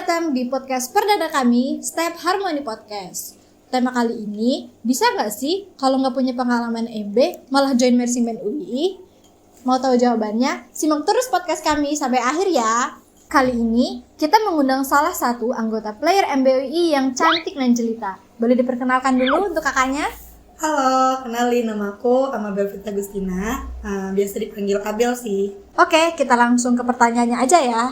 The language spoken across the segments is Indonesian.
datang di podcast perdana kami, Step Harmony Podcast. Tema kali ini, bisa nggak sih kalau nggak punya pengalaman MB malah join marching band UII? Mau tahu jawabannya? Simak terus podcast kami sampai akhir ya. Kali ini, kita mengundang salah satu anggota player MB UII yang cantik dan jelita. Boleh diperkenalkan dulu untuk kakaknya? Halo, kenalin nama aku Amabel Vita Agustina, biasa dipanggil Abel sih. Oke, kita langsung ke pertanyaannya aja ya.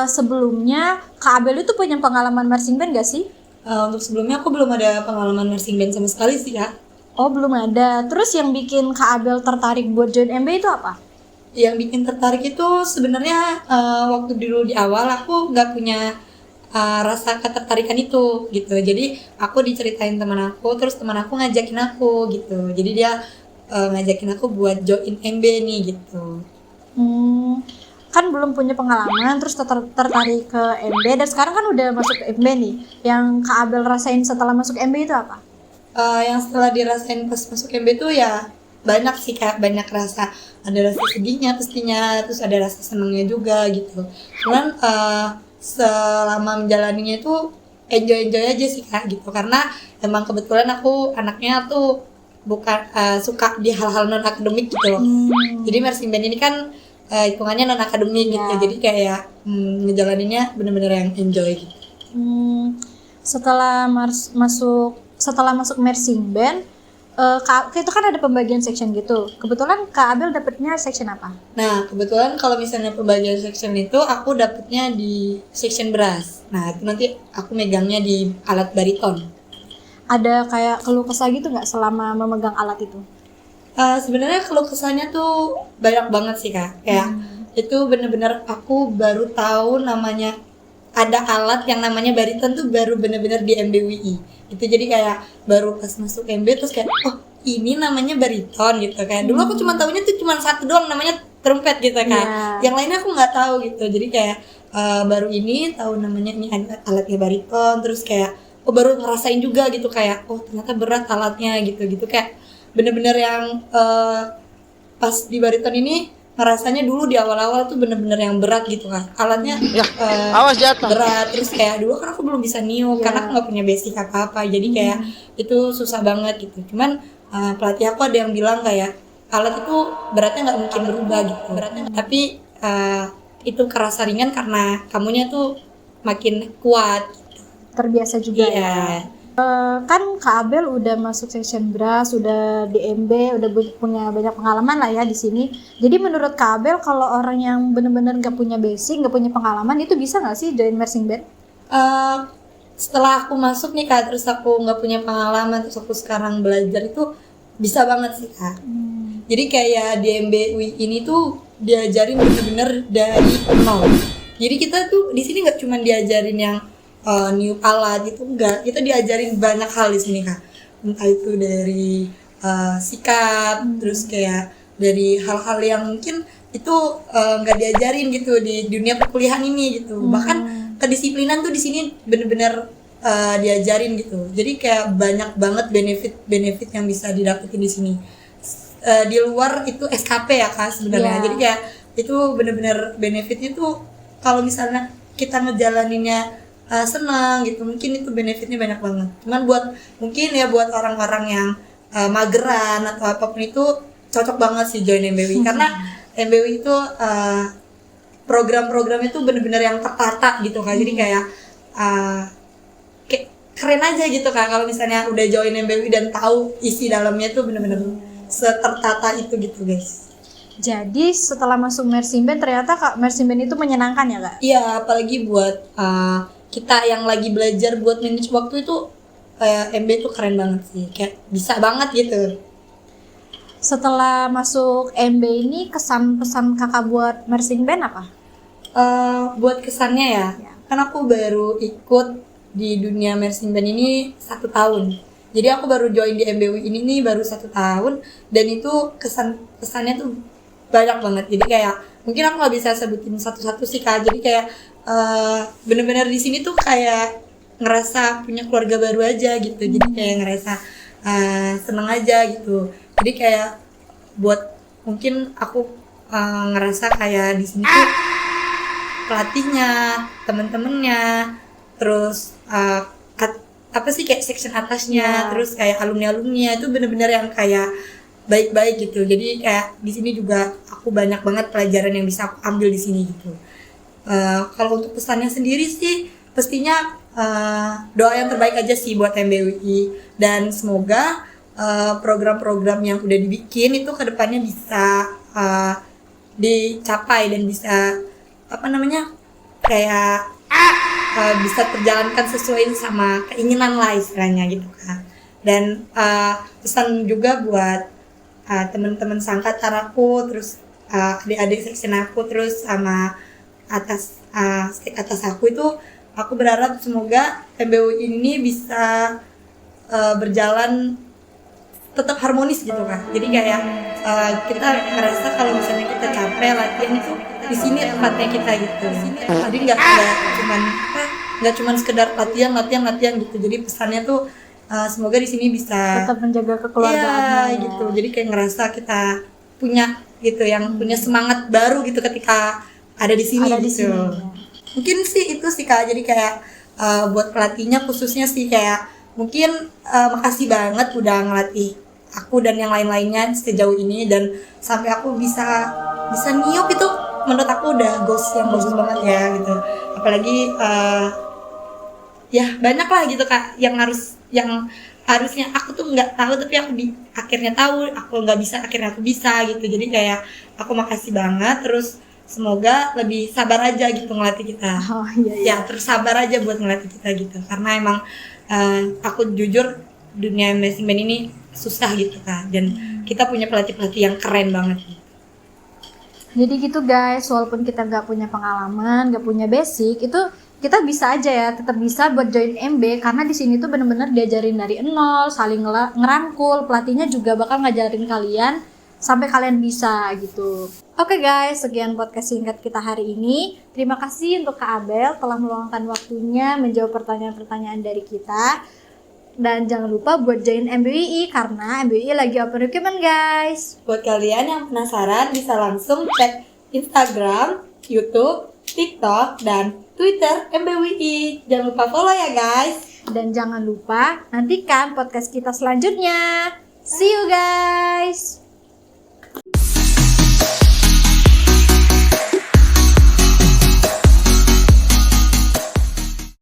Sebelumnya, Kak Abel itu punya pengalaman marching band gak sih? Untuk sebelumnya aku belum ada pengalaman marching band sama sekali sih Kak. Oh, belum ada. Terus yang bikin Kak Abel tertarik buat join MB itu apa? Yang bikin tertarik itu sebenarnya waktu dulu di awal aku nggak punya rasa ketertarikan itu gitu. Jadi aku diceritain teman aku, terus teman aku ngajakin aku gitu. Jadi dia ngajakin aku buat join MB nih gitu. Kan belum punya pengalaman, terus tertarik ke MB, dan sekarang kan udah masuk ke MB nih. Yang Kak Abel rasain setelah masuk MB itu apa? Yang setelah dirasain pas masuk MB tuh ya banyak sih Kak, banyak rasa. Ada rasa sedihnya pastinya, terus ada rasa senangnya juga gitu. Cuman selama menjalaninya itu enjoy aja sih Kak gitu, karena emang kebetulan aku anaknya tuh bukan suka di hal-hal non akademik gitu loh. Jadi marching band ini kan hitungannya non akademik gitu, jadi kayak ngejalaninnya bener-bener yang enjoy gitu. Setelah masuk marching band, itu kan ada pembagian section gitu. Kebetulan Kak Abel dapetnya section apa? Nah, kebetulan kalau misalnya pembagian section itu aku dapetnya di section brass. Nah, itu nanti aku megangnya di alat bariton. Ada kayak keluh kesah gitu nggak selama memegang alat itu? Sebenarnya keluh kesahnya tuh banyak banget sih Kak. Kayak itu bener-bener aku baru tahu namanya ada alat yang namanya bariton tuh baru bener-bener di MBWI. Itu jadi kayak baru pas masuk MB terus kayak oh ini namanya bariton gitu. Kayak dulu aku cuma tahunya tuh cuma satu doang namanya trompet gitu kan. Yang lainnya aku nggak tahu gitu. Jadi kayak baru ini tahu namanya ini alatnya bariton, terus kayak oh baru ngerasain juga gitu kayak oh ternyata berat alatnya gitu kayak bener-bener yang pas di bariton ini ngerasanya dulu di awal-awal tuh bener-bener yang berat gitu kan alatnya awas jatuh. berat, terus kayak dulu kan aku belum bisa niup karena aku nggak punya basic apa-apa, jadi kayak itu susah banget gitu. Cuman pelatih aku ada yang bilang kayak alat itu beratnya nggak mungkin berubah gitu, tapi itu kerasa ringan karena kamunya tuh makin kuat gitu. Terbiasa juga ya. Kan Kak Abel udah masuk section brass, udah di MB, udah punya banyak pengalaman lah ya di sini. Jadi menurut Kak Abel kalau orang yang benar-benar nggak punya basic, nggak punya pengalaman itu bisa nggak sih join marching band? Setelah aku masuk nih Kak, terus aku nggak punya pengalaman, terus aku sekarang belajar itu bisa banget sih Kak. Jadi kayak di MB UI ini tuh diajarin bener-bener dari nol. Jadi kita tuh di sini nggak cuma diajarin yang niup alat gitu, enggak, kita diajarin banyak hal di sini Kak. Entah itu dari sikap, terus kayak dari hal-hal yang mungkin itu nggak diajarin gitu di dunia perkuliahan ini gitu. Bahkan kedisiplinan tuh di sini bener-bener diajarin gitu. Jadi kayak banyak banget benefit yang bisa didapetin di sini. Di luar itu SKP ya Kak sebenarnya. Jadi kayak itu bener-bener benefitnya tuh kalau misalnya kita ngejalaninnya senang gitu, mungkin itu benefitnya banyak banget. Cuman mungkin buat orang-orang yang mageran atau apapun itu cocok banget sih join MBWI karena MBWI itu program-programnya tuh bener-bener yang tertata gitu Kak. Jadi kayak keren aja gitu Kak kalau misalnya udah join MBWI dan tahu isi dalamnya tuh bener-bener setertata itu gitu guys. Jadi setelah masuk marching band ternyata Kak marching band itu menyenangkan ya Kak? Iya, apalagi buat kita yang lagi belajar buat manage waktu itu MB itu keren banget sih, kayak bisa banget gitu. Setelah masuk MB ini kesan-pesan kakak buat marching band apa? Buat kesannya ya, kan aku baru ikut di dunia marching band ini 1 tahun. Jadi aku baru join di MBW ini nih baru 1 tahun, dan itu kesannya tuh banyak banget. Jadi kayak mungkin aku nggak bisa sebutin satu-satu sih Kak. Jadi kayak bener-bener di sini tuh kayak ngerasa punya keluarga baru aja gitu. Jadi kayak ngerasa seneng aja gitu. Jadi kayak buat mungkin aku ngerasa kayak di sini tuh pelatihnya, temen-temennya, terus kayak section atasnya, terus kayak alumni-alumninya itu bener-bener yang kayak baik-baik gitu. Jadi kayak di sini juga aku banyak banget pelajaran yang bisa aku ambil di sini gitu. Kalau untuk pesannya sendiri sih pastinya doa yang terbaik aja sih buat MBUI, dan semoga program-program yang udah dibikin itu kedepannya bisa dicapai dan bisa kayak bisa terjalankan sesuai sama keinginan lah istilahnya gitu kan. Dan pesan juga buat teman-teman sangkatan aku, terus adik-adik section aku, terus sama atas aku itu, aku berharap semoga MBUI ini bisa berjalan tetap harmonis gitu kan. Jadi kayak kita ngerasa kalau misalnya kita capek latihan itu di sini tempatnya kita gitu. Jadi nggak cuman sekedar latihan gitu. Jadi pesannya tuh semoga di sini bisa Tetap menjaga kekeluargaan. gitu. Jadi kayak ngerasa kita punya gitu, yang punya semangat baru gitu ketika ada di sini gitu. Mungkin sih itu sih Kak. Jadi kayak buat pelatihnya khususnya sih kayak mungkin makasih banget udah ngelatih aku dan yang lain-lainnya sejauh ini, dan sampai aku bisa niup itu menurut aku udah goals yang bagus banget ya gitu. Apalagi ya banyak lah gitu Kak yang harusnya aku tuh nggak tahu tapi aku akhirnya tahu, aku nggak bisa akhirnya aku bisa gitu. Jadi kayak aku makasih banget, terus semoga lebih sabar aja gitu ngelatih kita. Ya terus sabar aja buat ngelatih kita gitu, karena emang aku jujur dunia marching band ini susah gitu kan, dan kita punya pelatih-pelatih yang keren banget gitu. Jadi gitu guys, walaupun kita nggak punya pengalaman, nggak punya basic, itu kita bisa aja ya, tetap bisa buat join MB, karena di sini tuh bener-bener diajarin dari nol, saling ngerangkul, pelatihnya juga bakal ngajarin kalian sampai kalian bisa gitu. Oke guys, sekian podcast singkat kita hari ini. Terima kasih untuk Kak Abel telah meluangkan waktunya menjawab pertanyaan-pertanyaan dari kita. Dan jangan lupa buat join MBUI, karena MBUI lagi open recruitment guys. Buat kalian yang penasaran bisa langsung cek Instagram, YouTube, TikTok, dan Twitter MBUI. Jangan lupa follow ya guys. Dan jangan lupa nantikan podcast kita selanjutnya. See you guys.